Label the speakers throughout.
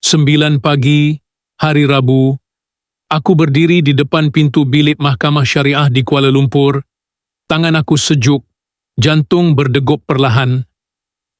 Speaker 1: 9 pagi, hari Rabu, aku berdiri di depan pintu bilik Mahkamah Syariah di Kuala Lumpur, tangan aku sejuk, jantung berdegup perlahan,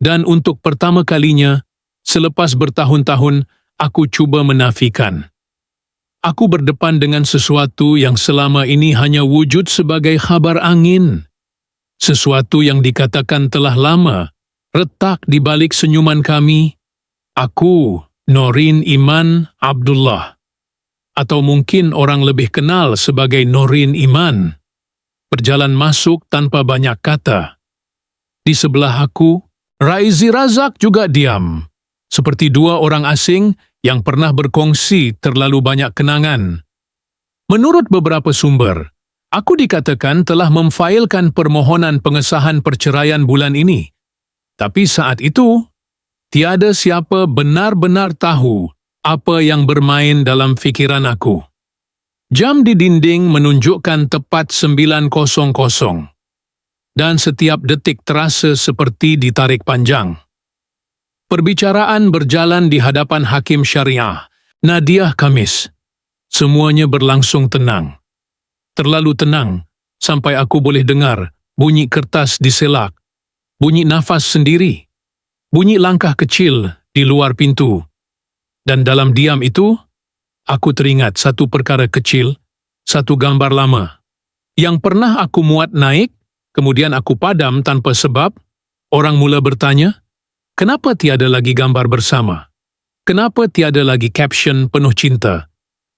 Speaker 1: dan untuk pertama kalinya, selepas bertahun-tahun, aku cuba menafikan. Aku berdepan dengan sesuatu yang selama ini hanya wujud sebagai khabar angin. Sesuatu yang dikatakan telah lama, retak di balik senyuman kami. Aku, Norin Iman Abdullah. Atau mungkin orang lebih kenal sebagai Norin Iman. Berjalan masuk tanpa banyak kata. Di sebelah aku, Raizi Razak juga diam. Seperti dua orang asing yang pernah berkongsi terlalu banyak kenangan. Menurut beberapa sumber, aku dikatakan telah memfailkan permohonan pengesahan perceraian bulan ini. Tapi saat itu, tiada siapa benar-benar tahu apa yang bermain dalam fikiran aku. Jam di dinding menunjukkan tepat 9.00. Dan setiap detik terasa seperti ditarik panjang. Perbicaraan berjalan di hadapan Hakim Syariah, Nadiah Khamis. Semuanya berlangsung tenang. Terlalu tenang, sampai aku boleh dengar bunyi kertas diselak, bunyi nafas sendiri, bunyi langkah kecil di luar pintu. Dan dalam diam itu, aku teringat satu perkara kecil, satu gambar lama, yang pernah aku muat naik, kemudian aku padam tanpa sebab. Orang mula bertanya, kenapa tiada lagi gambar bersama? Kenapa tiada lagi caption penuh cinta?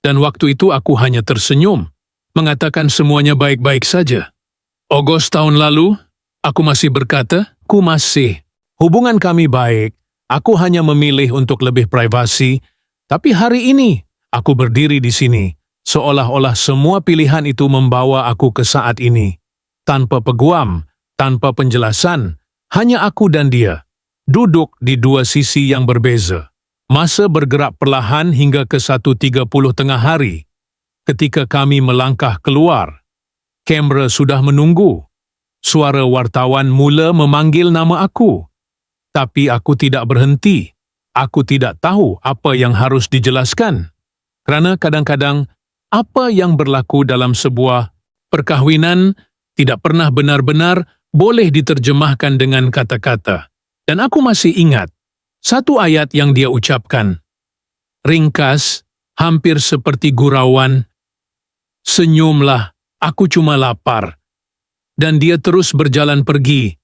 Speaker 1: Dan waktu itu aku hanya tersenyum, mengatakan semuanya baik-baik saja. Ogos tahun lalu, aku masih berkata, ku masih. Hubungan kami baik, aku hanya memilih untuk lebih privasi, tapi hari ini, aku berdiri di sini, seolah-olah semua pilihan itu membawa aku ke saat ini. Tanpa peguam, tanpa penjelasan, hanya aku dan dia. Duduk di dua sisi yang berbeza. Masa bergerak perlahan hingga ke 1.30 tengah hari. Ketika kami melangkah keluar, kamera sudah menunggu. Suara wartawan mula memanggil nama aku. Tapi aku tidak berhenti. Aku tidak tahu apa yang harus dijelaskan. Kerana kadang-kadang, apa yang berlaku dalam sebuah perkahwinan tidak pernah benar-benar boleh diterjemahkan dengan kata-kata. Dan aku masih ingat satu ayat yang dia ucapkan. Ringkas, hampir seperti gurauan. Senyumlah, aku cuma lapar. Dan dia terus berjalan pergi,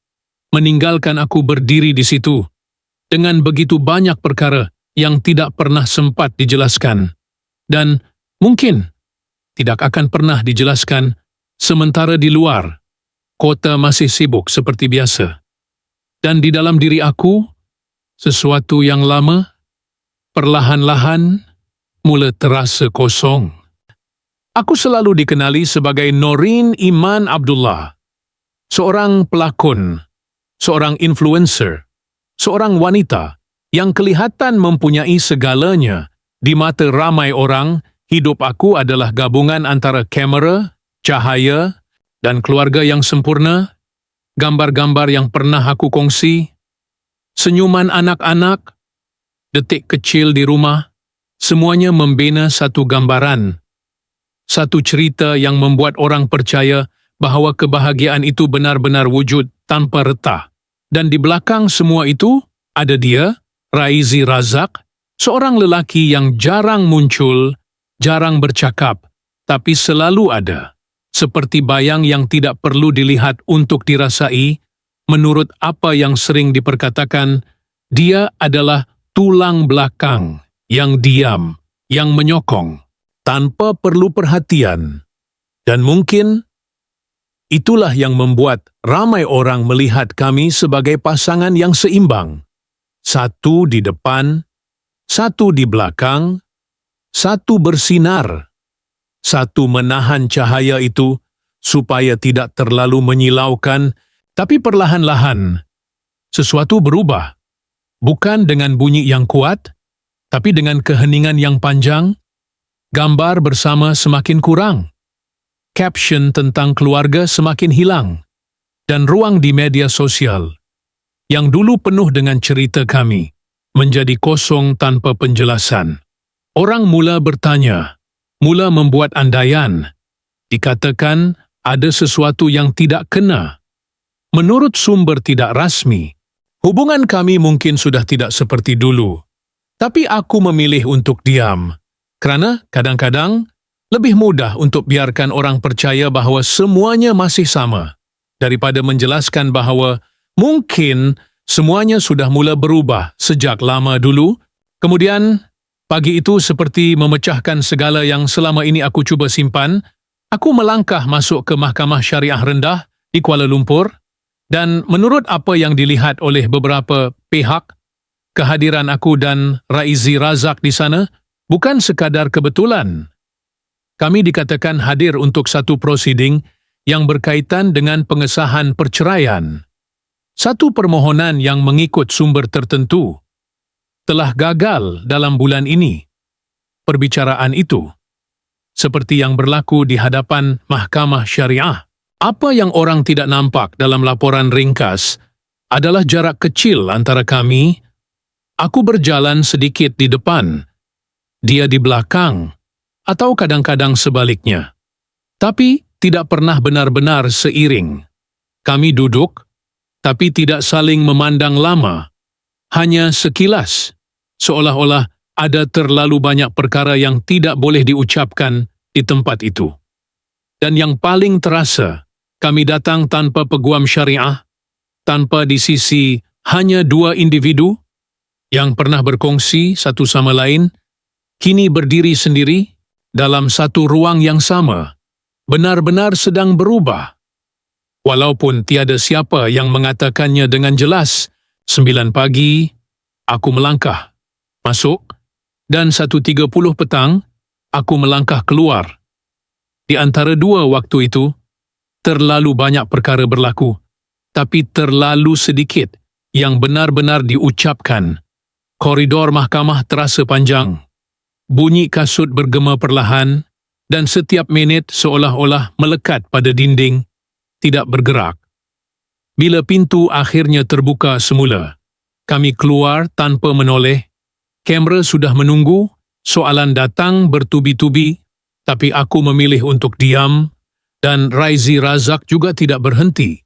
Speaker 1: meninggalkan aku berdiri di situ, dengan begitu banyak perkara yang tidak pernah sempat dijelaskan. Dan mungkin tidak akan pernah dijelaskan sementara di luar, kota masih sibuk seperti biasa. Dan di dalam diri aku, sesuatu yang lama, perlahan-lahan, mula terasa kosong. Aku selalu dikenali sebagai Norin Iman Abdullah, seorang pelakon, seorang influencer, seorang wanita yang kelihatan mempunyai segalanya. Di mata ramai orang, hidup aku adalah gabungan antara kamera, cahaya, dan keluarga yang sempurna. Gambar-gambar yang pernah aku kongsi, senyuman anak-anak, detik kecil di rumah, semuanya membina satu gambaran. Satu cerita yang membuat orang percaya bahawa kebahagiaan itu benar-benar wujud tanpa retah. Dan di belakang semua itu, ada dia, Raizi Razak, seorang lelaki yang jarang muncul, jarang bercakap, tapi selalu ada. Seperti bayang yang tidak perlu dilihat untuk dirasai, menurut apa yang sering diperkatakan, dia adalah tulang belakang yang diam, yang menyokong, tanpa perlu perhatian. Dan mungkin itulah yang membuat ramai orang melihat kami sebagai pasangan yang seimbang. Satu di depan, satu di belakang, satu bersinar. Satu menahan cahaya itu supaya tidak terlalu menyilaukan, tapi perlahan-lahan sesuatu berubah. Bukan dengan bunyi yang kuat, tapi dengan keheningan yang panjang. Gambar bersama semakin kurang. Caption tentang keluarga semakin hilang. Dan ruang di media sosial, yang dulu penuh dengan cerita kami, menjadi kosong tanpa penjelasan. Orang mula bertanya, mula membuat andaian. Dikatakan ada sesuatu yang tidak kena. Menurut sumber tidak rasmi, hubungan kami mungkin sudah tidak seperti dulu. Tapi aku memilih untuk diam, kerana kadang-kadang lebih mudah untuk biarkan orang percaya bahawa semuanya masih sama, daripada menjelaskan bahawa mungkin semuanya sudah mula berubah sejak lama dulu. Kemudian, pagi itu seperti memecahkan segala yang selama ini aku cuba simpan, aku melangkah masuk ke Mahkamah Syariah Rendah di Kuala Lumpur dan menurut apa yang dilihat oleh beberapa pihak, kehadiran aku dan Raizi Razak di sana bukan sekadar kebetulan. Kami dikatakan hadir untuk satu prosiding yang berkaitan dengan pengesahan perceraian. Satu permohonan yang mengikut sumber tertentu telah gagal dalam bulan ini. Perbicaraan itu seperti yang berlaku di hadapan Mahkamah Syariah. Apa yang orang tidak nampak dalam laporan ringkas adalah jarak kecil antara kami. Aku berjalan sedikit di depan, dia di belakang, atau kadang-kadang sebaliknya. Tapi tidak pernah benar-benar seiring. Kami duduk, tapi tidak saling memandang lama. Hanya sekilas, seolah-olah ada terlalu banyak perkara yang tidak boleh diucapkan di tempat itu. Dan yang paling terasa, kami datang tanpa peguam syariah, tanpa di sisi hanya dua individu yang pernah berkongsi satu sama lain, kini berdiri sendiri dalam satu ruang yang sama, benar-benar sedang berubah. Walaupun tiada siapa yang mengatakannya dengan jelas, 9 pagi, aku melangkah, masuk, dan 1.30 petang, aku melangkah keluar. Di antara dua waktu itu, terlalu banyak perkara berlaku, tapi terlalu sedikit yang benar-benar diucapkan. Koridor mahkamah terasa panjang. Bunyi kasut bergema perlahan dan setiap minit seolah-olah melekat pada dinding, tidak bergerak. Bila pintu akhirnya terbuka semula, kami keluar tanpa menoleh. Kamera sudah menunggu, soalan datang bertubi-tubi, tapi aku memilih untuk diam dan Raizi Razak juga tidak berhenti.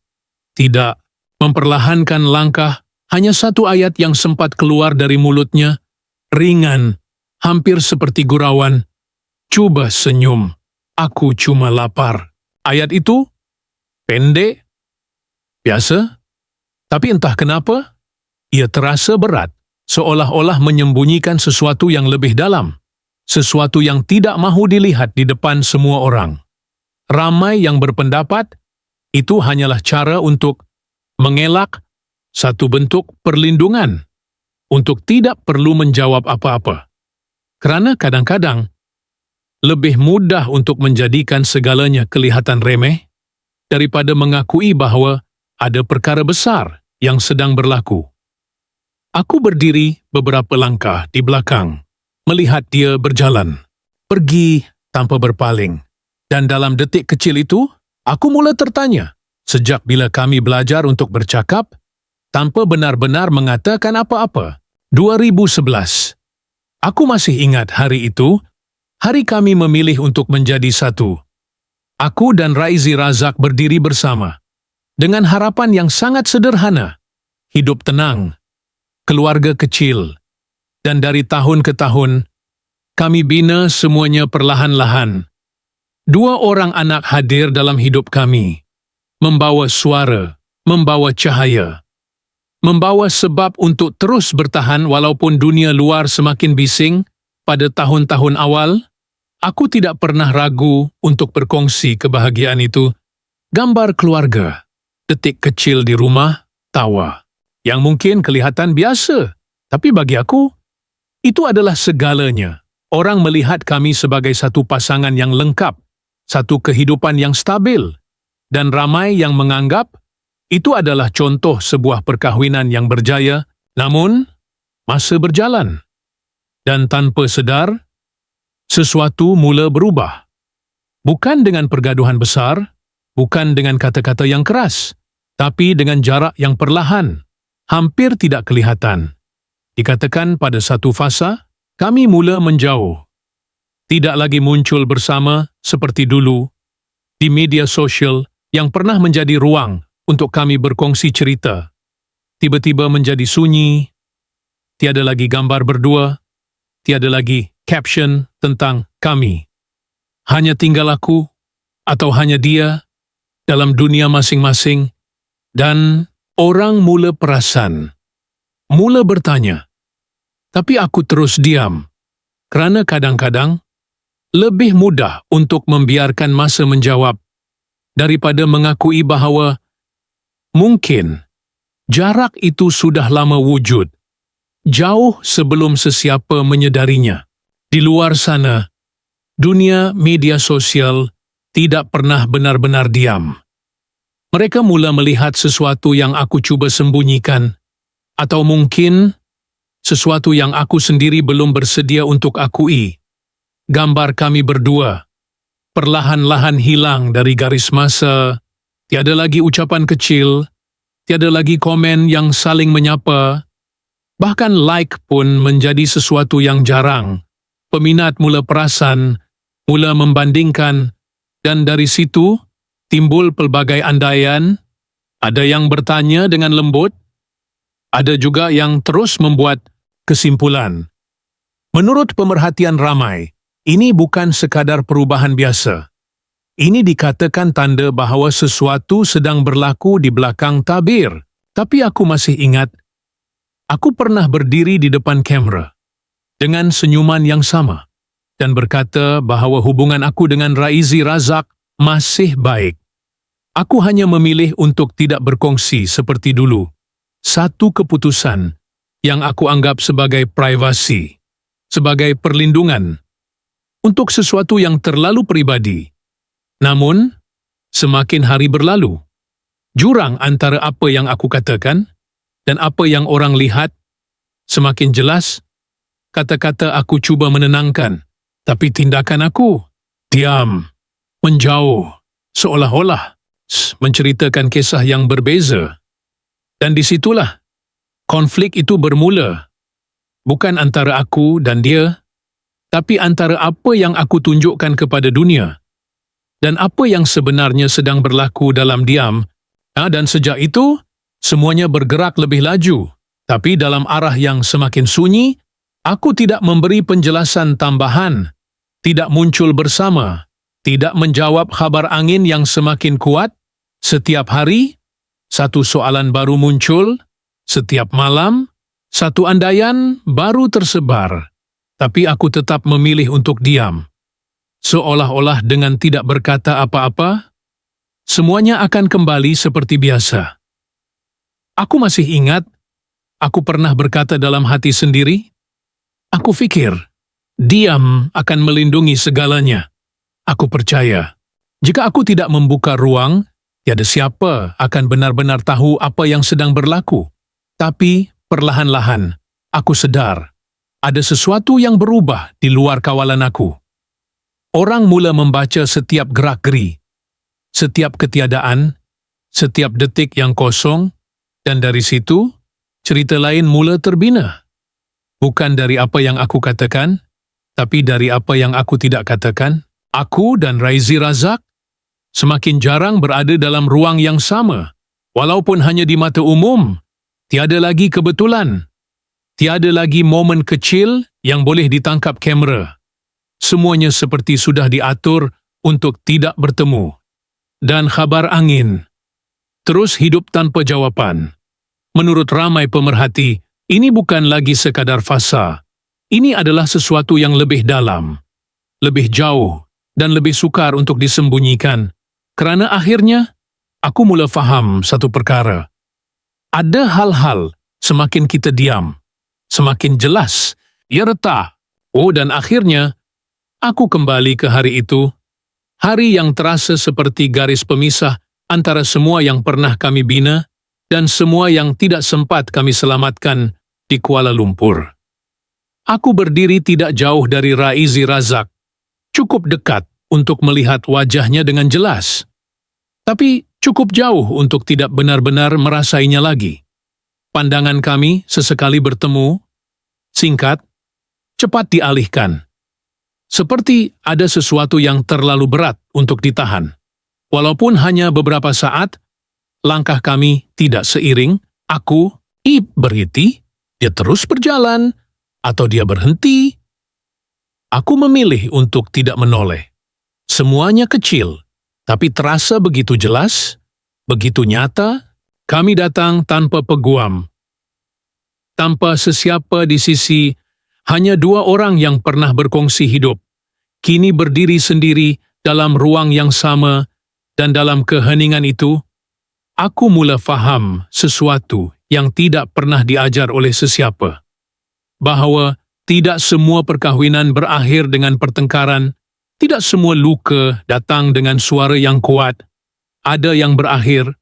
Speaker 1: Tidak memperlahankan langkah, hanya satu ayat yang sempat keluar dari mulutnya, ringan, hampir seperti gurauan. Cuba senyum, aku cuma lapar. Ayat itu pendek, biasa, tapi entah kenapa, ia terasa berat, seolah-olah menyembunyikan sesuatu yang lebih dalam, sesuatu yang tidak mahu dilihat di depan semua orang. Ramai yang berpendapat, itu hanyalah cara untuk mengelak satu bentuk perlindungan, untuk tidak perlu menjawab apa-apa. Kerana kadang-kadang, lebih mudah untuk menjadikan segalanya kelihatan remeh, daripada mengakui bahawa ada perkara besar yang sedang berlaku. Aku berdiri beberapa langkah di belakang, melihat dia berjalan, pergi tanpa berpaling. Dan dalam detik kecil itu, aku mula tertanya, sejak bila kami belajar untuk bercakap, tanpa benar-benar mengatakan apa-apa. 2011. Aku masih ingat hari itu, hari kami memilih untuk menjadi satu. Aku dan Raizi Razak berdiri bersama, dengan harapan yang sangat sederhana, hidup tenang, keluarga kecil, dan dari tahun ke tahun, kami bina semuanya perlahan-lahan. 2 orang anak hadir dalam hidup kami, membawa suara, membawa cahaya, membawa sebab untuk terus bertahan walaupun dunia luar semakin bising. Pada tahun-tahun awal, aku tidak pernah ragu untuk berkongsi kebahagiaan itu. Gambar keluarga, detik kecil di rumah, tawa, yang mungkin kelihatan biasa, tapi bagi aku, itu adalah segalanya. Orang melihat kami sebagai satu pasangan yang lengkap, satu kehidupan yang stabil, dan ramai yang menganggap itu adalah contoh sebuah perkahwinan yang berjaya. Namun, masa berjalan, dan tanpa sedar, sesuatu mula berubah. Bukan dengan pergaduhan besar, bukan dengan kata-kata yang keras, tapi dengan jarak yang perlahan, hampir tidak kelihatan. Dikatakan pada satu fasa, kami mula menjauh. Tidak lagi muncul bersama seperti dulu di media sosial yang pernah menjadi ruang untuk kami berkongsi cerita. Tiba-tiba menjadi sunyi, tiada lagi gambar berdua, tiada lagi caption tentang kami. Hanya tinggal aku atau hanya dia dalam dunia masing-masing, dan orang mula perasan, mula bertanya. Tapi aku terus diam, kerana kadang-kadang lebih mudah untuk membiarkan masa menjawab daripada mengakui bahawa mungkin jarak itu sudah lama wujud, jauh sebelum sesiapa menyedarinya. Di luar sana, dunia media sosial tidak pernah benar-benar diam. Mereka mula melihat sesuatu yang aku cuba sembunyikan, atau mungkin sesuatu yang aku sendiri belum bersedia untuk akui. Gambar kami berdua perlahan-lahan hilang dari garis masa, tiada lagi ucapan kecil, tiada lagi komen yang saling menyapa, bahkan like pun menjadi sesuatu yang jarang. Peminat mula perasan, mula membandingkan, dan dari situ timbul pelbagai andaian. Ada yang bertanya dengan lembut, ada juga yang terus membuat kesimpulan. Menurut pemerhatian ramai, ini bukan sekadar perubahan biasa. Ini dikatakan tanda bahawa sesuatu sedang berlaku di belakang tabir. Tapi aku masih ingat, aku pernah berdiri di depan kamera dengan senyuman yang sama dan berkata bahawa hubungan aku dengan Raizi Razak masih baik. Aku hanya memilih untuk tidak berkongsi seperti dulu. Satu keputusan yang aku anggap sebagai privasi, sebagai perlindungan untuk sesuatu yang terlalu pribadi. Namun, semakin hari berlalu, jurang antara apa yang aku katakan dan apa yang orang lihat semakin jelas. Kata-kata aku cuba menenangkan, tapi tindakan aku diam, menjauh, seolah-olah menceritakan kisah yang berbeza. Dan disitulah konflik itu bermula. Bukan antara aku dan dia, tapi antara apa yang aku tunjukkan kepada dunia dan apa yang sebenarnya sedang berlaku dalam diam. Dan sejak itu, semuanya bergerak lebih laju. Tapi dalam arah yang semakin sunyi, aku tidak memberi penjelasan tambahan, tidak muncul bersama, tidak menjawab khabar angin yang semakin kuat. Setiap hari, satu soalan baru muncul. Setiap malam, satu andaian baru tersebar. Tapi aku tetap memilih untuk diam. Seolah-olah dengan tidak berkata apa-apa, semuanya akan kembali seperti biasa. Aku masih ingat, aku pernah berkata dalam hati sendiri, aku fikir, diam akan melindungi segalanya. Aku percaya, jika aku tidak membuka ruang, tiada siapa akan benar-benar tahu apa yang sedang berlaku. Tapi perlahan-lahan, aku sedar, ada sesuatu yang berubah di luar kawalan aku. Orang mula membaca setiap gerak-geri, setiap ketiadaan, setiap detik yang kosong, dan dari situ, cerita lain mula terbina. Bukan dari apa yang aku katakan, tapi dari apa yang aku tidak katakan. Aku dan Raizi Razak semakin jarang berada dalam ruang yang sama. Walaupun hanya di mata umum, tiada lagi kebetulan. Tiada lagi momen kecil yang boleh ditangkap kamera. Semuanya seperti sudah diatur untuk tidak bertemu. Dan khabar angin terus hidup tanpa jawapan. Menurut ramai pemerhati, ini bukan lagi sekadar fasa. Ini adalah sesuatu yang lebih dalam, lebih jauh, dan lebih sukar untuk disembunyikan. Kerana akhirnya, aku mula faham satu perkara. Ada hal-hal semakin kita diam, semakin jelas ia retak. Dan akhirnya, aku kembali ke hari itu. Hari yang terasa seperti garis pemisah antara semua yang pernah kami bina dan semua yang tidak sempat kami selamatkan di Kuala Lumpur. Aku berdiri tidak jauh dari Raizi Razak, cukup dekat untuk melihat wajahnya dengan jelas, tapi cukup jauh untuk tidak benar-benar merasainya lagi. Pandangan kami sesekali bertemu, Singkat, cepat dialihkan. Seperti ada sesuatu yang terlalu berat untuk ditahan. Walaupun hanya beberapa saat, langkah kami tidak seiring. Aku, berhenti, dia terus berjalan, atau dia berhenti. Aku memilih untuk tidak menoleh. Semuanya kecil, tapi terasa begitu jelas, begitu nyata. Kami datang tanpa peguam. Tanpa sesiapa di sisi, hanya 2 orang yang pernah berkongsi hidup. Kini berdiri sendiri dalam ruang yang sama, dan dalam keheningan itu, aku mula faham sesuatu yang tidak pernah diajar oleh sesiapa. Bahawa tidak semua perkahwinan berakhir dengan pertengkaran, tidak semua luka datang dengan suara yang kuat. Ada yang berakhir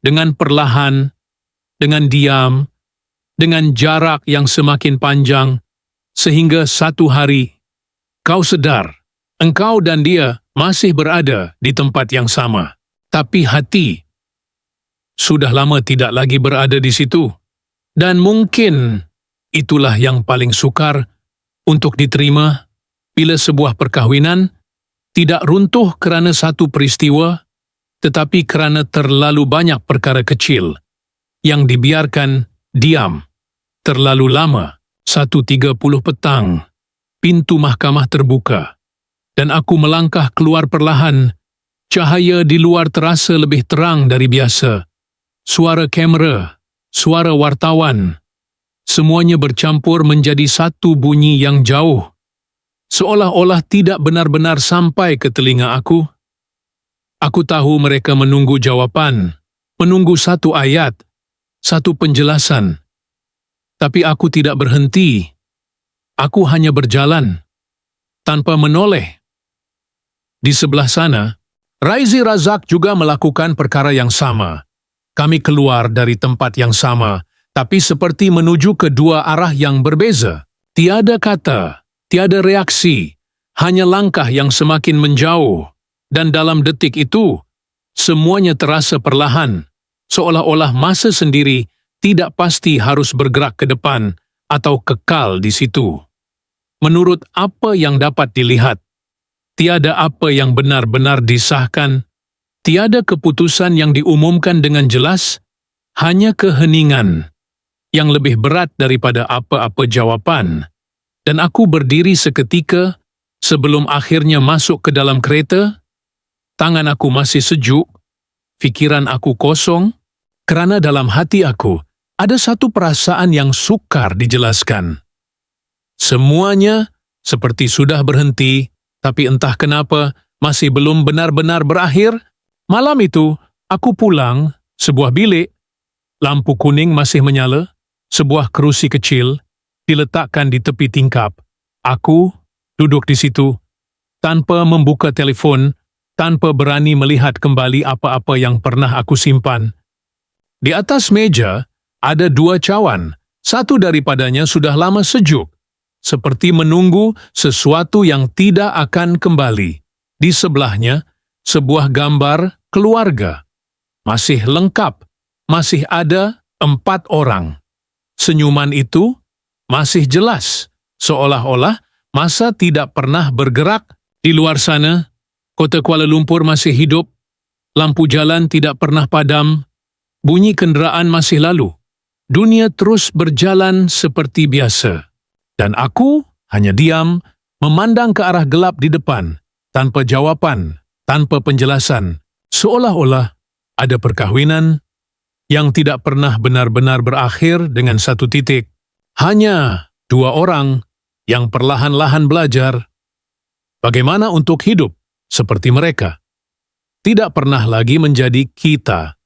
Speaker 1: dengan perlahan, dengan diam, dengan jarak yang semakin panjang, sehingga satu hari kau sedar, engkau dan dia masih berada di tempat yang sama, tapi hati sudah lama tidak lagi berada di situ. Dan mungkin itulah yang paling sukar untuk diterima bila sebuah perkahwinan tidak runtuh kerana satu peristiwa, tetapi kerana terlalu banyak perkara kecil yang dibiarkan diam terlalu lama. 1:30 petang, pintu mahkamah terbuka, dan aku melangkah keluar perlahan. Cahaya di luar terasa lebih terang dari biasa. Suara kamera, suara wartawan, semuanya bercampur menjadi satu bunyi yang jauh, seolah-olah tidak benar-benar sampai ke telinga aku. Aku tahu mereka menunggu jawapan, menunggu satu ayat, satu penjelasan. Tapi aku tidak berhenti. Aku hanya berjalan, tanpa menoleh. Di sebelah sana, Raizi Razak juga melakukan perkara yang sama. Kami keluar dari tempat yang sama, tapi seperti menuju ke dua arah yang berbeza. Tiada kata, tiada reaksi, hanya langkah yang semakin menjauh. Dan dalam detik itu, semuanya terasa perlahan, seolah-olah masa sendiri tidak pasti harus bergerak ke depan atau kekal di situ. Menurut apa yang dapat dilihat, tiada apa yang benar-benar disahkan, tiada keputusan yang diumumkan dengan jelas, hanya keheningan yang lebih berat daripada apa-apa jawapan. Dan aku berdiri seketika sebelum akhirnya masuk ke dalam kereta. Tangan aku masih sejuk, fikiran aku kosong, kerana dalam hati aku ada satu perasaan yang sukar dijelaskan. Semuanya seperti sudah berhenti, tapi entah kenapa masih belum benar-benar berakhir. Malam itu, aku pulang, sebuah bilik, lampu kuning masih menyala, sebuah kerusi kecil diletakkan di tepi tingkap. Aku duduk di situ, tanpa membuka telefon, tanpa berani melihat kembali apa-apa yang pernah aku simpan. Di atas meja ada 2 cawan, satu daripadanya sudah lama sejuk, seperti menunggu sesuatu yang tidak akan kembali. Di sebelahnya, sebuah gambar keluarga. Masih lengkap, masih ada 4 orang. Senyuman itu masih jelas, seolah-olah masa tidak pernah bergerak. Di luar sana, kota Kuala Lumpur masih hidup, lampu jalan tidak pernah padam, bunyi kenderaan masih lalu. Dunia terus berjalan seperti biasa. Dan aku hanya diam, memandang ke arah gelap di depan, tanpa jawapan, tanpa penjelasan. Seolah-olah ada perkahwinan yang tidak pernah benar-benar berakhir dengan satu titik. Hanya 2 orang yang perlahan-lahan belajar bagaimana untuk hidup seperti mereka. Tidak pernah lagi menjadi kita,